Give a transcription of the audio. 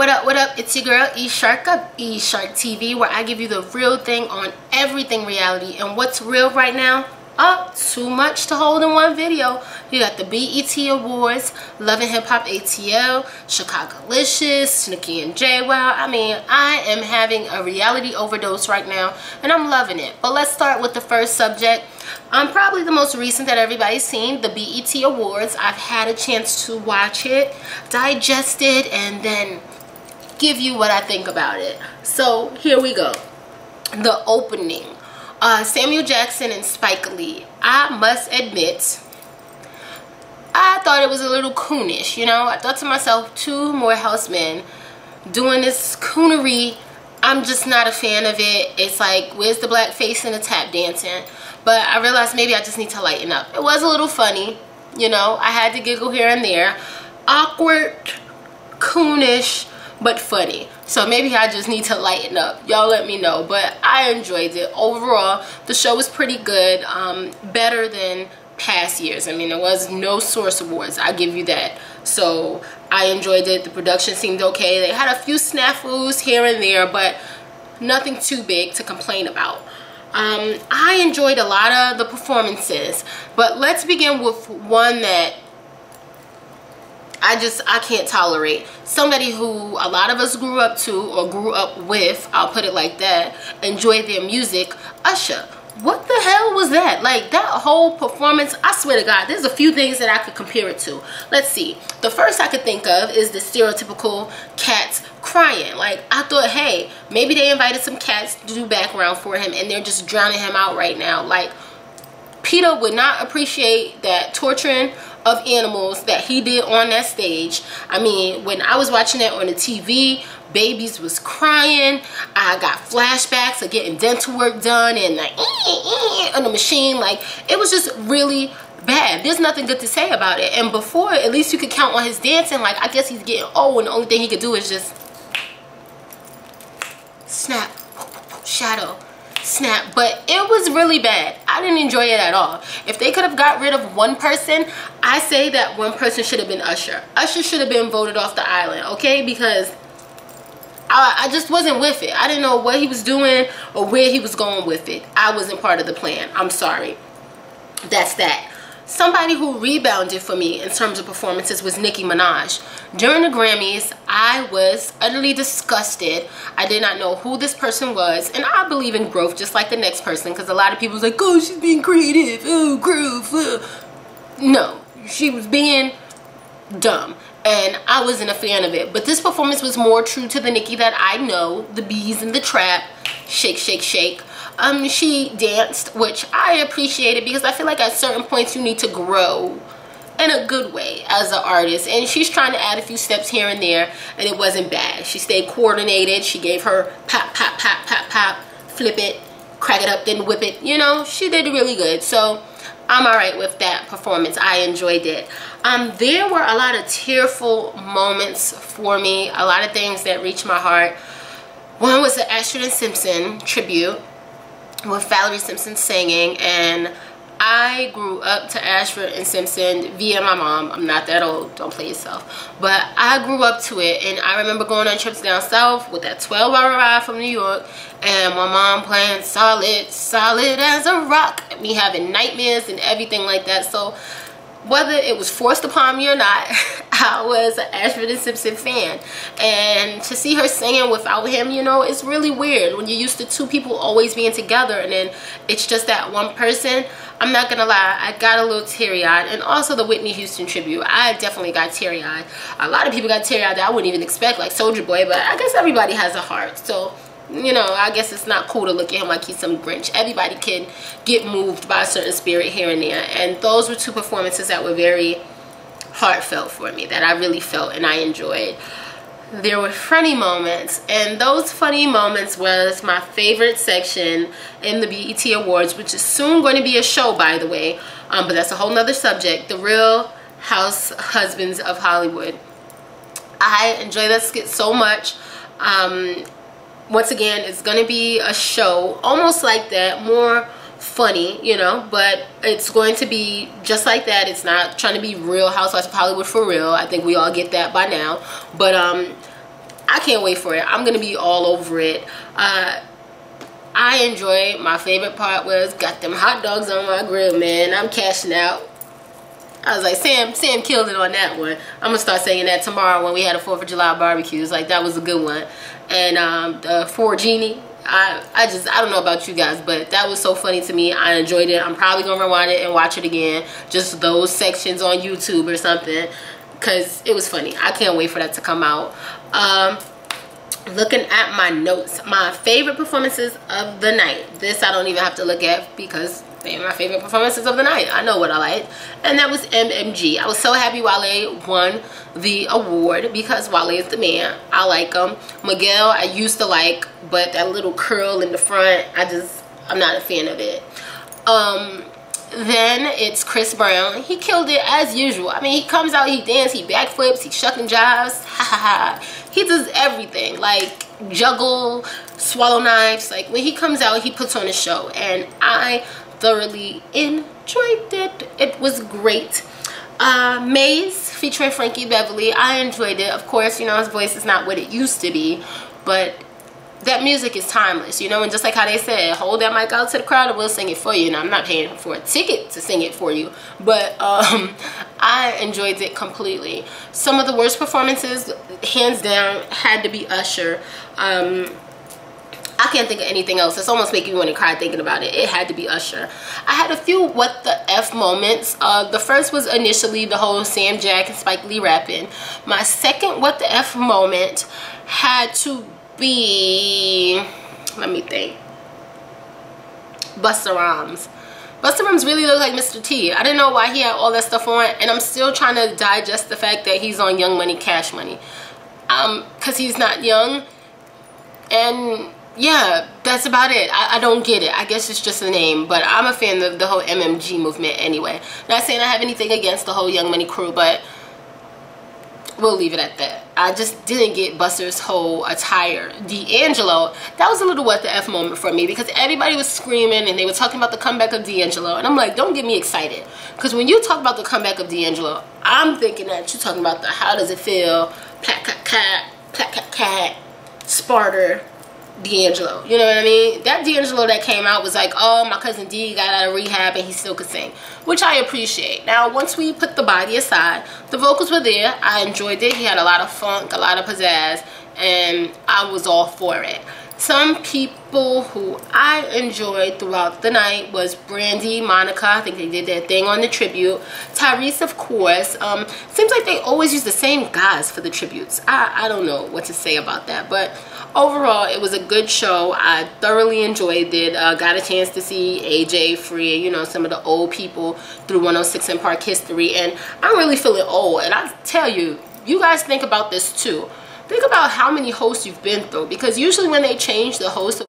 What up, what up? It's your girl E-Shark of E-Shark TV, where I give you the real thing on everything reality. And what's real right now? Too much to hold in one video. You got the BET Awards, Love and Hip Hop ATL, Chicago-licious, Nicki and JWoww. I mean, I am having a reality overdose right now, and I'm loving it. But let's start with the first subject. Probably the most recent that everybody's seen, the BET Awards. I've had a chance to watch it, digest it, and then give you what I think about it. So here we go. The opening. Samuel Jackson and Spike Lee. I must admit, I thought it was a little coonish, you know. I thought to myself, two more house men doing this coonery. I'm just not a fan of it. It's like, where's the black face and the tap dancing? But I realized maybe I just need to lighten up. It was a little funny, you know. I had to giggle here and there. Awkward, coonish, but funny. So maybe I just need to lighten up. Y'all let me know. But I enjoyed it. Overall, the show was pretty good. Better than past years. I mean, there was no Source Awards. I give you that. So I enjoyed it. The production seemed okay. They had a few snafus here and there, but nothing too big to complain about. I enjoyed a lot of the performances. But let's begin with one that I can't tolerate. Somebody who a lot of us grew up to or grew up with, I'll put it like that, enjoyed their music, Usher. What the hell was that? Like, that whole performance, I swear to God, there's a few things that I could compare it to. Let's see. The first I could think of is the stereotypical cats crying. Like, I thought, hey, maybe they invited some cats to do background for him and they're just drowning him out right now. Like, Peter would not appreciate that torturing of animals that he did on that stage. I mean, when I was watching that on the TV, babies was crying. I got flashbacks of getting dental work done and like on the machine. Like, it was just really bad. There's nothing good to say about it. And before, at least you could count on his dancing. Like, I guess he's getting old and the only thing he could do is just snap, shadow, snap. But it was really bad. I didn't enjoy it at all. If they could have got rid of one person, I say that one person should have been Usher. Usher should have been voted off the island, okay? Because I just wasn't with it. I didn't know what he was doing or where he was going with it. I wasn't part of the plan. I'm sorry. That's that. Somebody who rebounded for me in terms of performances was Nicki Minaj. During the Grammys, I was utterly disgusted. I did not know who this person was. And I believe in growth just like the next person, because a lot of people was like, oh, she's being creative. Oh, growth. No, she was being dumb. And I wasn't a fan of it. But this performance was more true to the Nicki that I know. The bees in the trap. Shake, shake, shake. She danced, which I appreciated because I feel like at certain points you need to grow in a good way as an artist. And she's trying to add a few steps here and there, and it wasn't bad. She stayed coordinated. She gave her pop, pop, pop, pop, pop, flip it, crack it up, then whip it. You know, she did really good. So I'm alright with that performance. I enjoyed it. There were a lot of tearful moments for me, a lot of things that reached my heart. One was the Ashford and Simpson tribute with Valerie Simpson singing, and I grew up to Ashford and Simpson via my mom. I'm not that old, don't play yourself, but I grew up to it. And I remember going on trips down south with that 12-hour ride from New York and my mom playing Solid, Solid as a Rock, me having nightmares and everything like that. So whether it was forced upon me or not, I was an Ashford and Simpson fan. And to see her singing without him, you know, it's really weird when you're used to two people always being together and then it's just that one person. I'm not gonna lie, I got a little teary-eyed. And also the Whitney Houston tribute, I definitely got teary-eyed. A lot of people got teary-eyed that I wouldn't even expect, like Soulja Boy, but I guess everybody has a heart. So, you know, I guess it's not cool to look at him like he's some Grinch. Everybody can get moved by a certain spirit here and there. And those were two performances that were very heartfelt for me, that I really felt and I enjoyed. There were funny moments, and those funny moments was my favorite section in the BET Awards, which is soon going to be a show, by the way. But that's a whole nother subject. The Real House Husbands of Hollywood. I enjoy that skit so much. Once again, it's going to be a show almost like that, more funny, you know, but it's going to be just like that. It's not trying to be Real Housewives of Hollywood for real. I think we all get that by now. But I can't wait for it. I'm gonna be all over it. I enjoyed. My favorite part was got them hot dogs on my grill, man. I'm cashing out. I was like, Sam killed it on that one. I'm gonna start saying that tomorrow when we had a 4th of July barbecue. It's like, that was a good one. And the 4 Genie, I don't know about you guys, but that was so funny to me. I enjoyed it. I'm probably gonna rewind it and watch it again, just those sections on YouTube or something, because it was funny. I can't wait for that to come out. Looking at my notes, my favorite performances of the night. This I don't even have to look at because they are my favorite performances of the night. I know what I like. And that was MMG. I was so happy Wale won the award because Wale is the man. I like him. Miguel I used to like, but that little curl in the front, I'm not a fan of it. Then it's Chris Brown. He killed it as usual. I mean, he comes out, he dances, he backflips, he shucking jives. Ha ha ha. He does everything, like juggle, swallow knives. Like when he comes out, he puts on a show, and I thoroughly enjoyed it. It was great. Maze featuring Frankie Beverly, I enjoyed it. Of course, you know, his voice is not what it used to be, but that music is timeless, you know. And just like how they said, hold that mic out to the crowd and we'll sing it for you. Now, I'm not paying for a ticket to sing it for you, but I enjoyed it completely. Some of the worst performances, hands down, had to be Usher. I can't think of anything else. It's almost making me want to cry thinking about it. It had to be Usher. I had a few what the F moments. The first was initially the whole Sam Jack and Spike Lee rapping. My second what the F moment had to be, let me think, Busta Rhymes. Busta Rhymes really looked like Mr. T. I didn't know why he had all that stuff on, and I'm still trying to digest the fact that he's on Young Money, Cash Money. Because he's not young. And yeah, that's about it. I don't get it. I guess it's just a name, but I'm a fan of the whole MMG movement anyway. Not saying I have anything against the whole Young Money crew, but we'll leave it at that. I just didn't get Buster's whole attire. D'Angelo, that was a little what the F moment for me, because everybody was screaming and they were talking about the comeback of D'Angelo, and I'm like, don't get me excited, because when you talk about the comeback of D'Angelo, I'm thinking that you're talking about the how does it feel, plack cat, Sparta D'Angelo. You know what I mean? That D'Angelo that came out was like, oh, my cousin D got out of rehab and he still could sing, which I appreciate. Now, once we put the body aside, the vocals were there. I enjoyed it. He had a lot of funk, a lot of pizzazz, and I was all for it. Some people who I enjoyed throughout the night was Brandy, Monica. I think they did their thing on the tribute. Tyrese, of course. Seems like they always use the same guys for the tributes. I don't know what to say about that, but overall, it was a good show. I thoroughly enjoyed it. Got a chance to see AJ, Free, you know, some of the old people through 106 and Park history, and I'm really feeling old. And I tell you, you guys think about this too. Think about how many hosts you've been through, because usually when they change the host